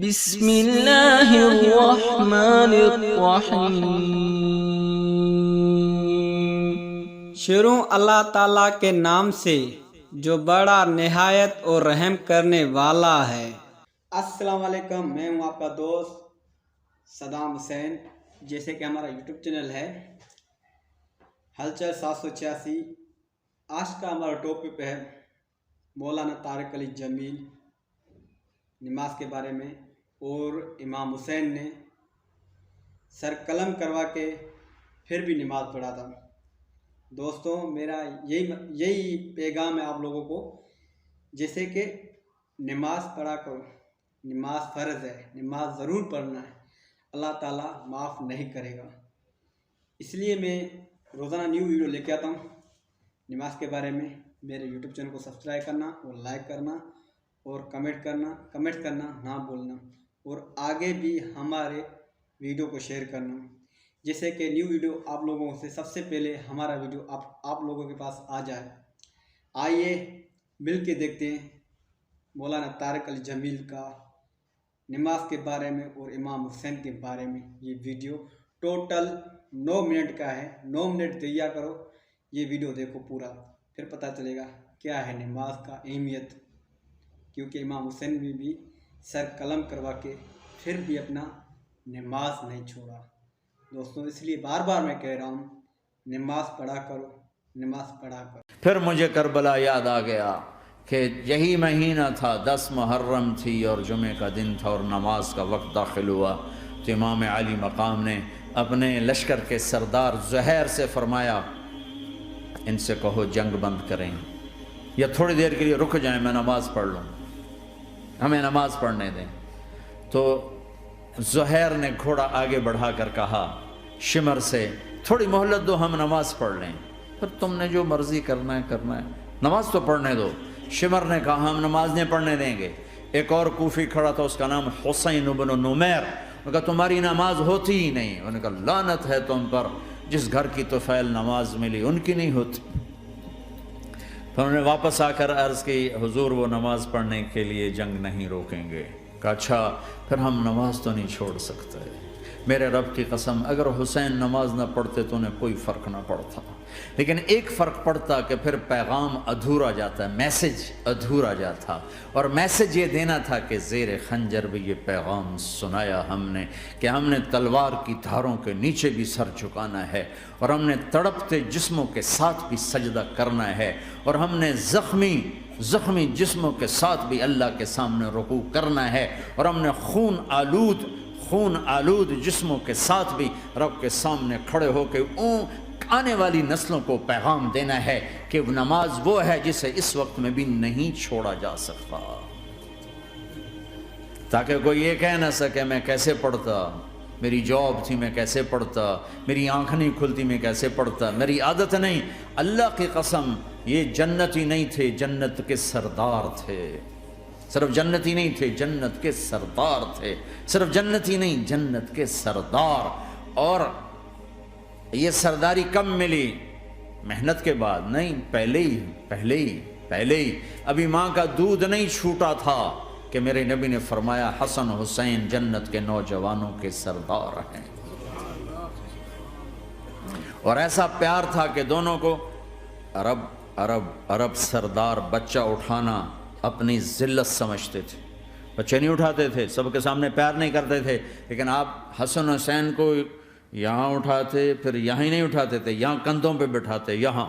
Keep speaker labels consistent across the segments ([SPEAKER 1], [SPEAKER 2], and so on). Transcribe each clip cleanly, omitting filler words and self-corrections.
[SPEAKER 1] بسم اللہ الرحمن الرحیم۔
[SPEAKER 2] شروع اللہ تعالیٰ کے نام سے جو بڑا نہایت اور رحم کرنے والا ہے۔ السلام علیکم، میں ہوں آپ کا دوست صدام حسین۔ جیسے کہ ہمارا یوٹیوب چینل ہے ہلچل 786۔ آج کا ہمارا ٹاپک ہے مولانا طارق علی جمیل نماز کے بارے میں، اور امام حسین نے سر قلم کروا کے پھر بھی نماز پڑھا تھا۔ دوستوں، میرا یہی پیغام ہے آپ لوگوں کو، جیسے کہ نماز پڑھا کرو، نماز فرض ہے، نماز ضرور پڑھنا ہے، اللہ تعالیٰ معاف نہیں کرے گا۔ اس لیے میں روزانہ نیو ویڈیو لے کے آتا ہوں نماز کے بارے میں۔ میرے یوٹیوب چینل کو سبسکرائب کرنا اور لائک کرنا اور کمنٹ کرنا نہ بولنا، اور آگے بھی ہمارے ویڈیو کو شیئر کرنا، جیسے کہ نیو ویڈیو آپ لوگوں سے سب سے پہلے ہمارا ویڈیو آپ لوگوں کے پاس آ جائے۔ آئیے مل کے دیکھتے ہیں مولانا طارق علی جمیل کا نماز کے بارے میں اور امام حسین کے بارے میں یہ ویڈیو۔ ٹوٹل 9 منٹ کا ہے، 9 منٹ دیا کرو، یہ ویڈیو دیکھو پورا، پھر پتہ چلے گا کیا ہے نماز کا اہمیت۔ کیونکہ امام حسین نے بھی سر قلم کروا کے پھر بھی اپنا نماز نہیں چھوڑا۔ دوستوں، اس لیے بار بار میں کہہ رہا ہوں، نماز پڑھا کرو، نماز پڑھا کرو۔
[SPEAKER 3] پھر مجھے کربلا یاد آ گیا کہ یہی مہینہ تھا، 10 محرم تھی اور جمعہ کا دن تھا اور نماز کا وقت داخل ہوا، تو امام علی مقام نے اپنے لشکر کے سردار زہیر سے فرمایا ان سے کہو جنگ بند کریں یا تھوڑی دیر کے لیے رک جائیں، میں نماز پڑھ لوں، ہمیں نماز پڑھنے دیں۔ تو زہیر نے گھوڑا آگے بڑھا کر کہا شمر سے تھوڑی مہلت دو، ہم نماز پڑھ لیں، پھر تم نے جو مرضی کرنا ہے، نماز تو پڑھنے دو۔ شمر نے کہا ہم نماز نہیں پڑھنے دیں گے۔ ایک اور کوفی کھڑا تھا، اس کا نام حسین بن نمیر، انہوں نے کہا تمہاری نماز ہوتی ہی نہیں۔ انہوں نے کہا لعنت ہے تم پر، جس گھر کی طفیل نماز ملی ان کی نہیں ہوتی۔ تو انہوں نے واپس آ کر عرض کی حضور وہ نماز پڑھنے کے لیے جنگ نہیں روکیں گے۔ کہا اچھا، پھر ہم نماز تو نہیں چھوڑ سکتے۔ میرے رب کی قسم، اگر حسین نماز نہ پڑھتے تو انہیں کوئی فرق نہ پڑتا، لیکن ایک فرق پڑتا کہ پھر پیغام ادھورا جاتا، میسج ادھورا جاتا، اور میسج یہ دینا تھا کہ زیر خنجر بھی یہ پیغام سنایا ہم نے کہ ہم نے تلوار کی دھاروں کے نیچے بھی سر جھکانا ہے، اور ہم نے تڑپتے جسموں کے ساتھ بھی سجدہ کرنا ہے، اور ہم نے زخمی جسموں کے ساتھ بھی اللہ کے سامنے رکوع کرنا ہے، اور ہم نے خون آلود جسموں کے ساتھ بھی رب کے سامنے کھڑے ہو کے آنے والی نسلوں کو پیغام دینا ہے کہ نماز وہ ہے جسے اس وقت میں بھی نہیں چھوڑا جا سکتا، تاکہ کوئی یہ کہہ نہ سکے میں کیسے پڑھتا، میری جاب تھی میں کیسے پڑھتا، میری آنکھ نہیں کھلتی میں کیسے پڑھتا، میری عادت نہیں۔ اللہ کی قسم، یہ جنتی نہیں تھے، جنت کے سردار تھے۔ صرف جنتی نہیں تھے، جنت کے سردار تھے، صرف جنتی نہیں، جنت کے سردار۔ اور یہ سرداری کب ملی؟ محنت کے بعد نہیں، پہلے ہی ابھی ماں کا دودھ نہیں چھوٹا تھا کہ میرے نبی نے فرمایا حسن حسین جنت کے نوجوانوں کے سردار ہیں، اور ایسا پیار تھا کہ دونوں کو عرب سردار بچہ اٹھانا اپنی ذلت سمجھتے تھے، بچے نہیں اٹھاتے تھے، سب کے سامنے پیار نہیں کرتے تھے، لیکن آپ حسن حسین کو یہاں اٹھاتے، پھر یہاں ہی نہیں اٹھاتے تھے، یہاں کندھوں پہ بٹھاتے، یہاں۔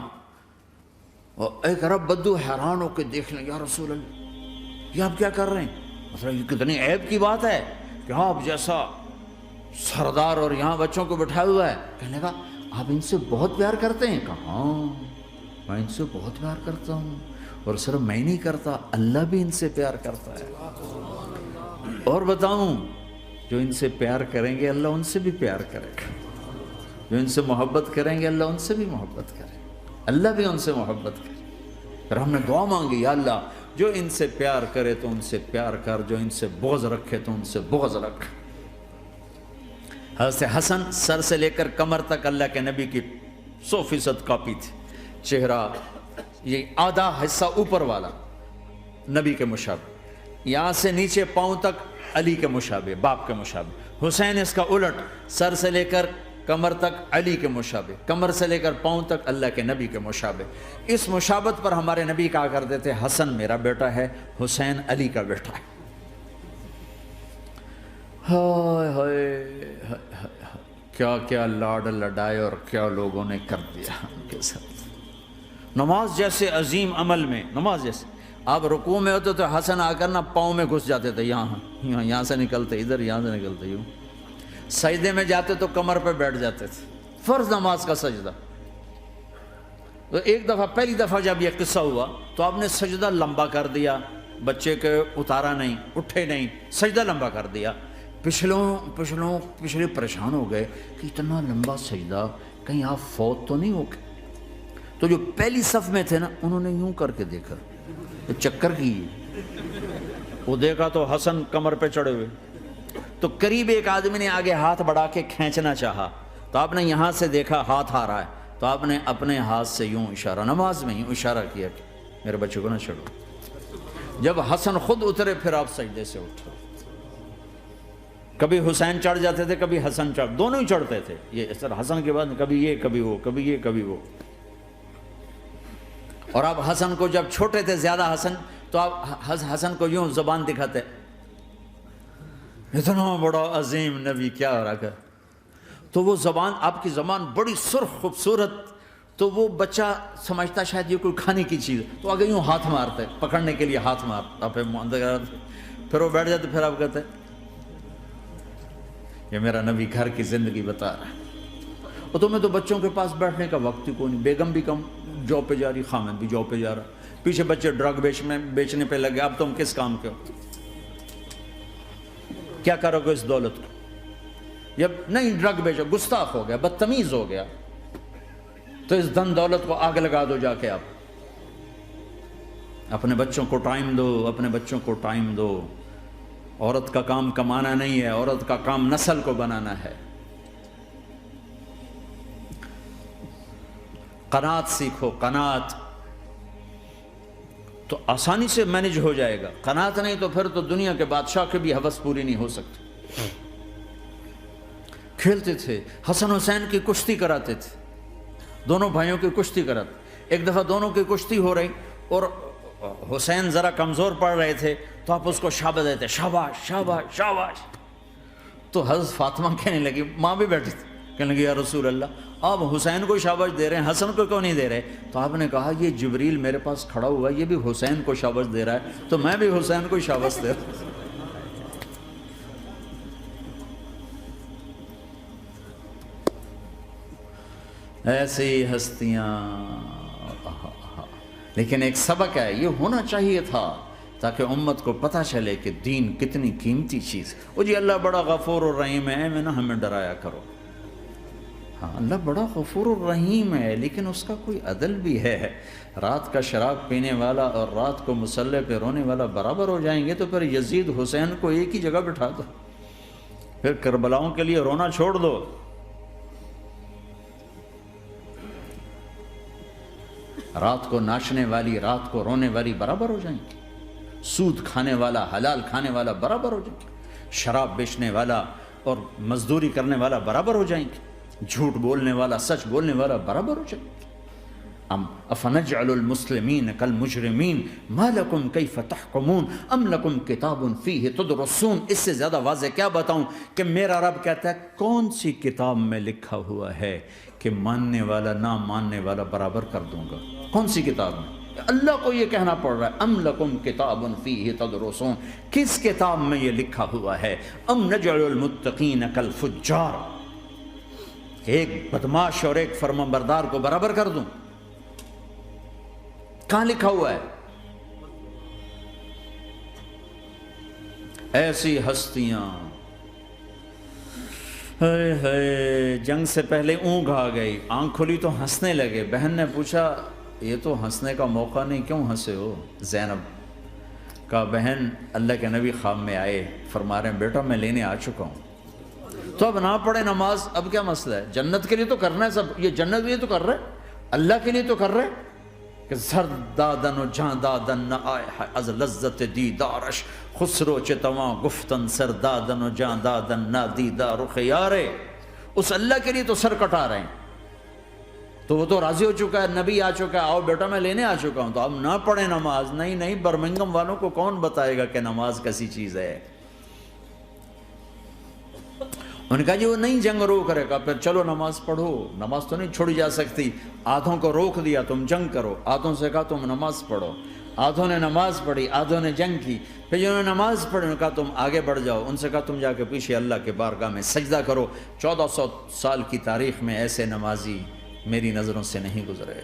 [SPEAKER 3] اور ایک عرب بدو حیران ہو کے دیکھ لیں، یا رسول اللہ یہ آپ کیا کر رہے ہیں؟ مثلا یہ کتنی عیب کی بات ہے کہ آپ جیسا سردار اور یہاں بچوں کو بٹھایا ہوا ہے۔ کہنے کا آپ ان سے بہت پیار کرتے ہیں؟ کہا ہاں میں ان سے بہت پیار کرتا ہوں، اور صرف میں نہیں کرتا، اللہ بھی ان سے پیار کرتا ہے۔ اور بتاؤں، جو ان سے پیار کریں گے اللہ ان سے بھی پیار کرے گا، جو ان سے محبت کریں گے اللہ ان سے بھی محبت کرے گا، اللہ بھی ان سے محبت کرے۔ پھر ہم نے دعا مانگی، یا اللہ جو ان سے پیار کرے تو ان سے پیار کر، جو ان سے بغض رکھے تو ان سے بغض رکھ۔ حضرت حسن سر سے لے کر کمر تک اللہ کے نبی کی 100% کاپی تھی، چہرہ یہ آدھا حصہ اوپر والا نبی کے مشابہ، یہاں سے نیچے پاؤں تک علی کے مشابہ، باپ کے مشابہ، حسین اس کا الٹ، سر سے لے کر کمر تک علی کے مشابہ، کمر سے لے کر پاؤں تک اللہ کے نبی کے مشابہ۔ اس مشابہت پر ہمارے نبی کہا کرتے تھے حسن میرا بیٹا ہے، حسین علی کا بیٹا ہے۔ ہائے ہائے، کیا کیا لاڈ لڈائے اور کیا لوگوں نے کر دیا ان کے ساتھ۔ نماز جیسے عظیم عمل میں، نماز جیسے آپ رکوع میں ہوتے تو حسن آ کر نا پاؤں میں گھس جاتے تھے، یہاں سے نکلتے ادھر، یہاں سے نکلتے یوں۔ سجدے میں جاتے تو کمر پہ بیٹھ جاتے تھے، فرض نماز کا سجدہ۔ تو ایک دفعہ، پہلی دفعہ جب یہ قصہ ہوا تو آپ نے سجدہ لمبا کر دیا، بچے کے اتارا نہیں، اٹھے نہیں، سجدہ لمبا کر دیا۔ پچھلے پریشان ہو گئے کہ اتنا لمبا سجدہ، کہیں آپ فوت تو نہیں ہو گئے؟ تو جو پہلی صف میں تھے نا، انہوں نے یوں کر کے دیکھا، چکر کی، وہ دیکھا تو حسن کمر پہ چڑھے ہوئے۔ تو قریب ایک آدمی نے آگے ہاتھ بڑھا کے کھینچنا چاہا، تو آپ نے یہاں سے دیکھا ہاتھ آ رہا ہے، تو آپ نے اپنے ہاتھ سے یوں اشارہ، نماز میں یوں اشارہ کیا کہ میرے بچے کو نہ چھوڑو۔ جب حسن خود اترے پھر آپ سجدے سے اٹھے۔ کبھی حسین چڑھ جاتے تھے، کبھی حسن چڑھ، دونوں ہی چڑھتے تھے۔ یہ اس طرح حسن کے بعد کبھی یہ کبھی وہ، کبھی یہ کبھی وہ۔ اور آپ حسن کو جب چھوٹے تھے زیادہ حسن، تو آپ حسن کو یوں زبان دکھاتے، اتنا بڑا عظیم نبی کیا ہو رہا ہے، تو وہ زبان، آپ کی زبان بڑی سرخ خوبصورت، تو وہ بچہ سمجھتا شاید یہ کوئی کھانے کی چیز، تو آگے یوں ہاتھ مارتے، پکڑنے کے لیے ہاتھ مارتا، پھر وہ بیٹھ جاتے، پھر آپ کہتے یہ میرا نبی گھر کی زندگی بتا رہا ہے۔ اور تمہیں تو بچوں کے پاس بیٹھنے کا وقت ہی کوئی نہیں، بیگم بھی کم جاب پہ جا رہی، خامد بھی جاب پہ جا رہا، پیچھے بچے ڈرگ بیچنے پہ لگے، اب تم کس کام کے ہو؟ کیا کرو گے اس دولت کو؟ جب نہیں ڈرگ بیچو، گستاخ ہو گیا، بدتمیز ہو گیا، تو اس دن دولت کو آگ لگا دو جا کے۔ آپ اپنے بچوں کو ٹائم دو، اپنے بچوں کو ٹائم دو۔ عورت کا کام کمانا نہیں ہے، عورت کا کام نسل کو بنانا ہے۔ قناعت سیکھو، قناعت تو آسانی سے مینج ہو جائے گا۔ قناعت نہیں تو پھر تو دنیا کے بادشاہ کی بھی ہوس پوری نہیں ہو سکتی۔ کھیلتے تھے، حسن حسین کی کشتی کراتے تھے، دونوں بھائیوں کی کشتی کراتے۔ ایک دفعہ دونوں کی کشتی ہو رہی اور حسین ذرا کمزور پڑ رہے تھے، تو آپ اس کو شاباش دیتے، شاباش شاباش شاباش۔ تو حضرت فاطمہ کہنے لگی، ماں بھی بیٹھی تھی، کہنے لگی یا رسول اللہ آپ حسین کو شاباش دے رہے ہیں، حسن کو کیوں نہیں دے رہے؟ تو آپ نے کہا یہ جبریل میرے پاس کھڑا ہوا ہے، یہ بھی حسین کو شاباش دے رہا ہے، تو میں بھی حسین کو شاباش دے رہا ہوں۔ ایسی ہستیاں، لیکن ایک سبق ہے، یہ ہونا چاہیے تھا تاکہ امت کو پتہ چلے کہ دین کتنی قیمتی چیز۔ وہ جی اللہ بڑا غفور الرحیم ہے، میں نہ ہمیں ڈرایا کرو۔ ہاں اللہ بڑا غفور الرحیم ہے، لیکن اس کا کوئی عدل بھی ہے۔ رات کا شراب پینے والا اور رات کو مصلی پہ رونے والا برابر ہو جائیں گے، تو پھر یزید حسین کو ایک ہی جگہ بٹھا دو، پھر کربلاؤں کے لیے رونا چھوڑ دو۔ رات کو ناچنے والی، رات کو رونے والی برابر ہو جائیں گے، سود کھانے والا، حلال کھانے والا برابر ہو جائیں گے، شراب بیچنے والا اور مزدوری کرنے والا برابر ہو جائیں گے، جھوٹ بولنے والا، سچ بولنے والا برابر ہو جائیں گے۔ افنجعل المسلمین کالمجرمین ما لکم کیف تحکمون ام لکم کتاب فیہ تدرسون۔ اس سے زیادہ واضح کیا بتاؤں کہ میرا رب کہتا ہے کون سی کتاب میں لکھا ہوا ہے کہ ماننے والا نہ ماننے والا برابر کر دوں گا؟ کون سی کتاب میں؟ اللہ کو یہ کہنا پڑ رہا ہے ام لکم کتاب فیہ تدرسون، کس کتاب میں یہ لکھا ہوا ہے؟ ام نجعل المتقین کالفجار، ایک بدماش اور ایک فرمانبردار کو برابر کر دوں؟ کہاں لکھا ہوا ہے؟ ایسی ہستیاں، جنگ سے پہلے اونگ آ گئی، آنکھ کھلی تو ہنسنے لگے۔ بہن نے پوچھا یہ تو ہنسنے کا موقع نہیں، کیوں ہنسے ہو؟ زینب کہا بہن اللہ کے نبی خواب میں آئے، فرما رہے ہیں بیٹا میں لینے آ چکا ہوں، تو اب نہ پڑھے نماز، اب کیا مسئلہ ہے؟ جنت کے لیے تو کرنا ہے سب، یہ جنت کے لیے تو کر رہے، اللہ کے لیے تو کر رہے، کہ زرد دادن و جان دادن نہ آئے ہے از لذت دیدارش، خسرو چتواں گفتن سر دادن و جان دادن نہ دیدار و خیارے۔ اس اللہ کے لیے تو سر کٹا رہے ہیں، تو وہ تو راضی ہو چکا ہے، نبی آ چکا ہے، آؤ بیٹا میں لینے آ چکا ہوں، تو اب نہ پڑھیں نماز۔ نہیں، برمنگم والوں کو کون بتائے گا کہ نماز کیسی چیز ہے؟ انہوں نے کہا جی وہ نہیں جنگ روک رہے گا، پھر چلو نماز پڑھو، نماز تو نہیں چھوڑی جا سکتی۔ آدھوں کو روک دیا تم جنگ کرو، آدھوں سے کہا تم نماز پڑھو، آدھوں نے نماز پڑھی، آدھوں نے جنگ کی۔ پھر جنہوں نے نماز پڑھی انہوں نے کہا تم آگے بڑھ جاؤ، ان سے کہا تم جا کے پیچھے اللہ کے بارگاہ میں سجدہ کرو۔ 1400 سال کی تاریخ میں ایسے نمازی میری نظروں سے نہیں گزرے،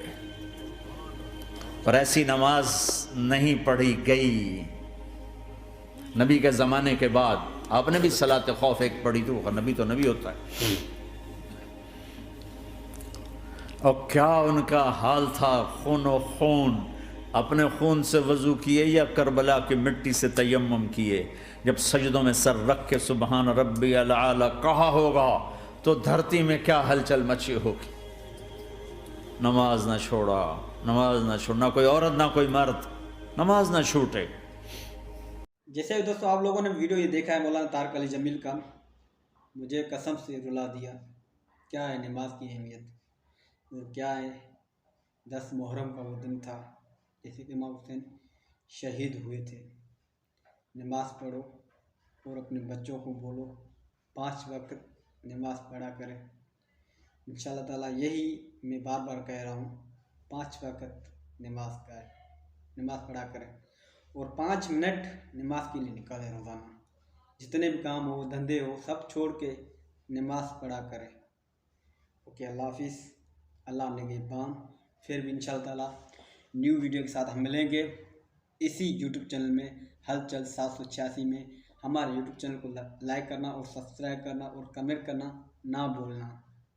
[SPEAKER 3] پر ایسی نماز نہیں پڑھی گئی نبی کے زمانے کے بعد۔ آپ نے بھی صلاۃ خوف ایک پڑھی تو نبی ہوتا ہے۔ اور کیا ان کا حال تھا، خون و خون، اپنے خون سے وضو کیے یا کربلا کی مٹی سے تیمم کیے؟ جب سجدوں میں سر رکھ کے سبحان ربی الاعلی کہا ہوگا تو دھرتی میں کیا ہلچل مچی ہوگی۔ نماز نہ چھوڑا، نہ کوئی عورت نہ کوئی مرد نماز نہ چھوٹے۔
[SPEAKER 2] جیسے دوستوں آپ لوگوں نے ویڈیو یہ دیکھا ہے مولانا طارق علی جمیل کا، مجھے قسم سے رلا دیا۔ کیا ہے نماز کی اہمیت اور کیا ہے 10 محرم کا وہ دن تھا جیسے کہ امام حسین شہید ہوئے تھے۔ نماز پڑھو اور اپنے بچوں کو بولو 5 وقت نماز پڑھا کریں۔ انشاءاللہ تعالیٰ یہی میں بار بار کہہ رہا ہوں، 5 وقت نماز پڑھا کریں اور 5 منٹ نماز کے لیے نکالیں روزانہ۔ جتنے بھی کام ہو، دھندے ہو، سب چھوڑ کے نماز پڑھا کریں۔ اوکے، اللہ حافظ، اللہ نگہبان۔ پھر بھی انشاءاللہ تعالیٰ نیو ویڈیو کے ساتھ ہم ملیں گے اسی یوٹیوب چینل میں ہلچل 786 میں۔ ہمارے یوٹیوب چینل کو لائک کرنا اور سبسکرائب کرنا اور کمنٹ کرنا نہ بھولنا۔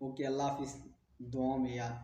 [SPEAKER 2] اوکے، اللہ حافظ، دعاؤں میں یاد۔